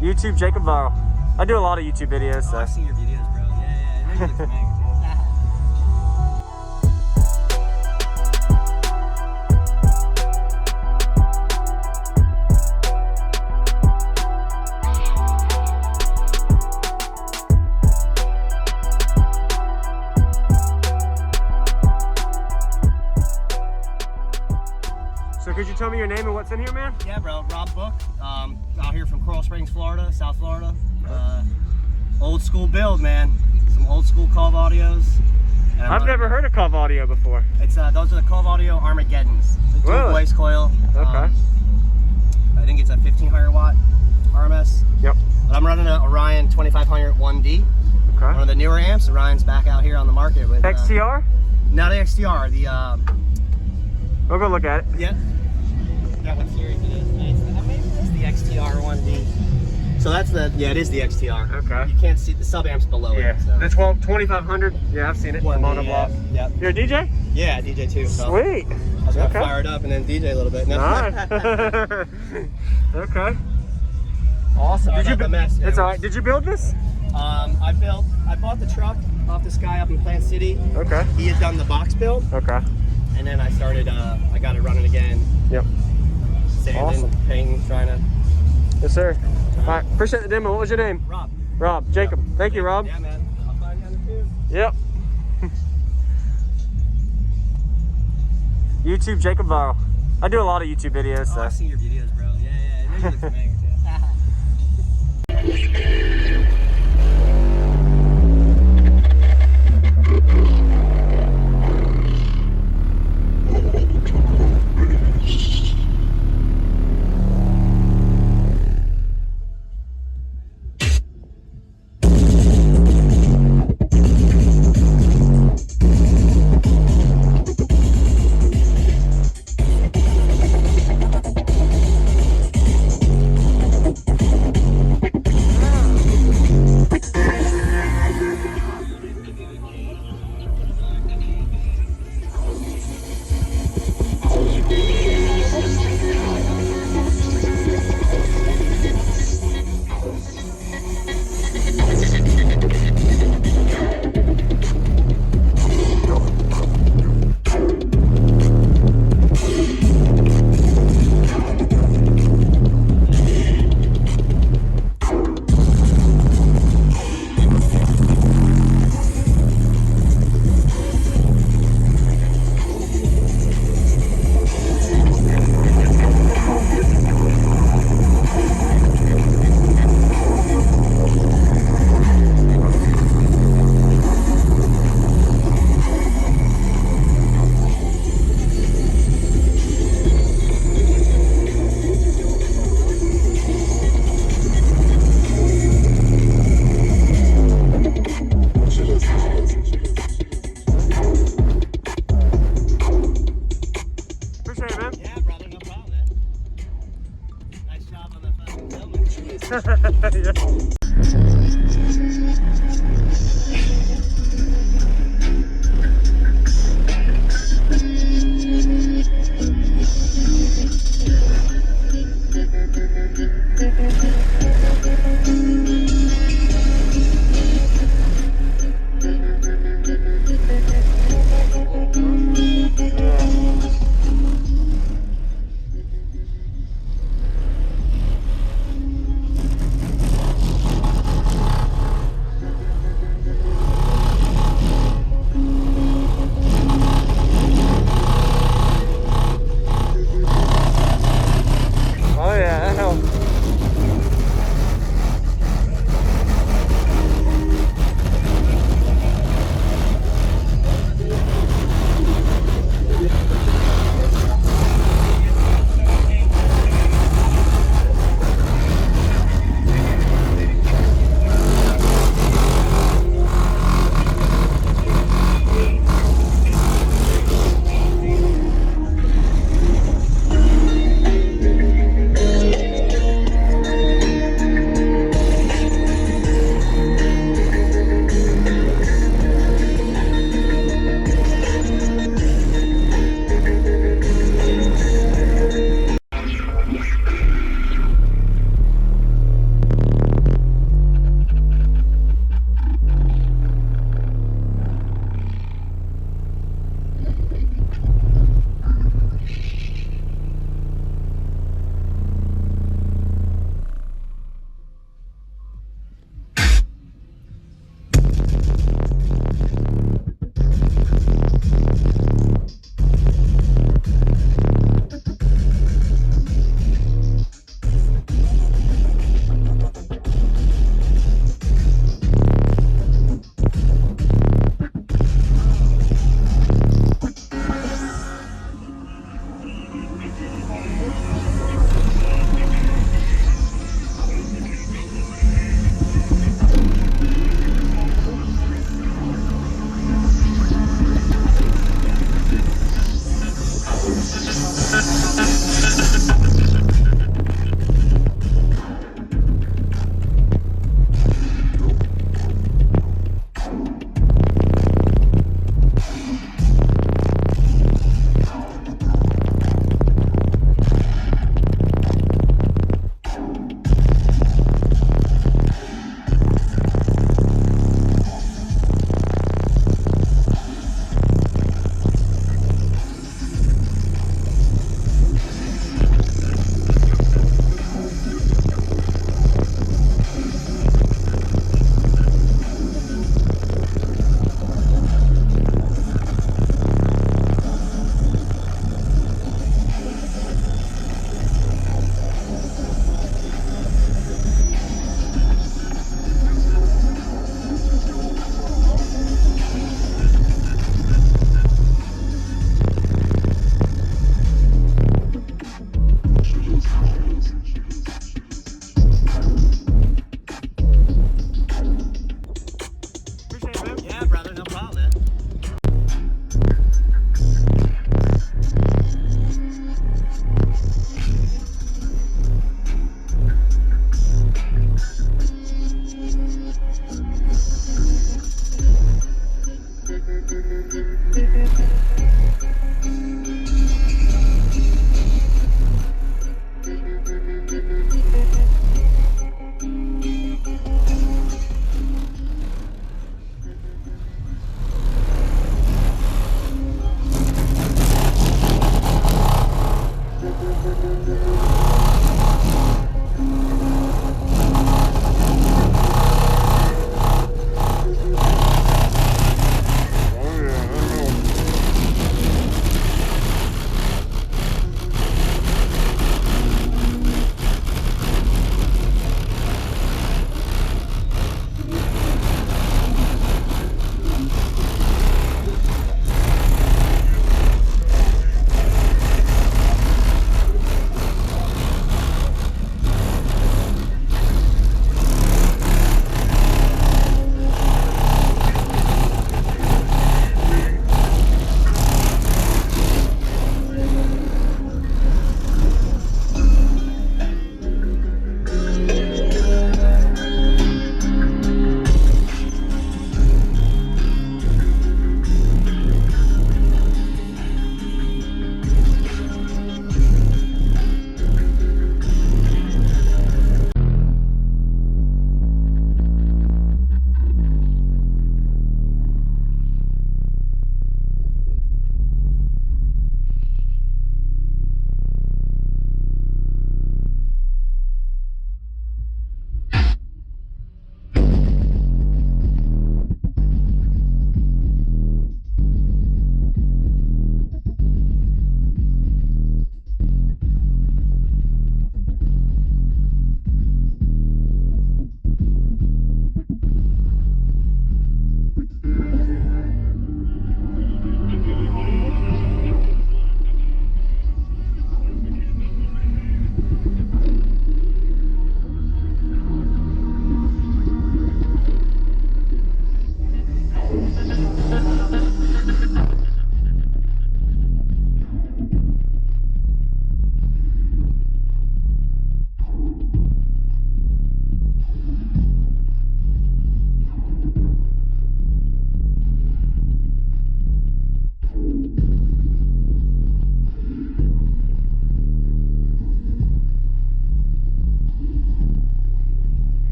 YouTube JacobViral. I do a lot of YouTube videos, so. I've seen your videos, bro. Yeah. I know you look familiar, too. So could you tell me your name and what's in here, man? Yeah, bro. Rob Book. Out here from Coral Springs, Florida, South Florida. Old school build, man. Some old school KOVE audios. I've never heard of KOVE Audio before. It's those are the KOVE Audio Armageddons. It's a dual voice coil. Okay. I think it's a 1500 watt RMS. Yep. But I'm running an Orion 2500 1D. Okay. One of the newer amps. Orion's back out here on the market with XTR? Not the XTR. The We'll go look at it. yeah. Got what series it is. Maybe it's the XTR 1D. So that's the it is the XTR. Okay. You can't see the sub amps below Yeah. it. So. The 2500. Yeah, I've seen it. The monoblock. Yep. You're a DJ? Yeah, DJ too. So Sweet. I was gonna fire it up and then DJ a little bit. No. Nice. Okay. Awesome. Did you the mess? It's all right. Did you build this? I bought the truck off this guy up in Plant City. Okay. He had done the box build. Okay. And then I started. I got it running again. Yep. Sanding, Awesome. painting, trying to. Yes, sir. All right. Appreciate the demo. What was your name? Rob. Rob. Jacob. Yep. Thank you, Rob. Yeah, man. I'll find you on the tube. Yep. YouTube JacobViral. I do a lot of YouTube videos, so. I've seen your videos, bro. Yeah. I know you look familiar, too.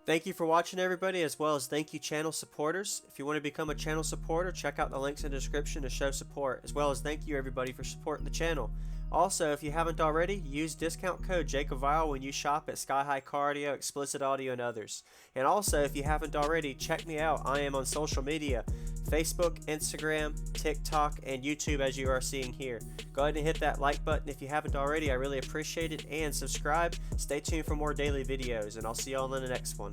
Thank you for watching, everybody, as well as thank you channel supporters. If you want to become a channel supporter, check out the links in the description to show support, as well as thank you everybody for supporting the channel. Also, if you haven't already, use discount code JacobViral when you shop at Sky High Car Audio, XplicitAudio, and others. And also, if you haven't already, check me out. I am on social media, Facebook, Instagram, TikTok, and YouTube, as you are seeing here. Go ahead and hit that like button if you haven't already. I really appreciate it. And subscribe. Stay tuned for more daily videos, and I'll see you all in the next one.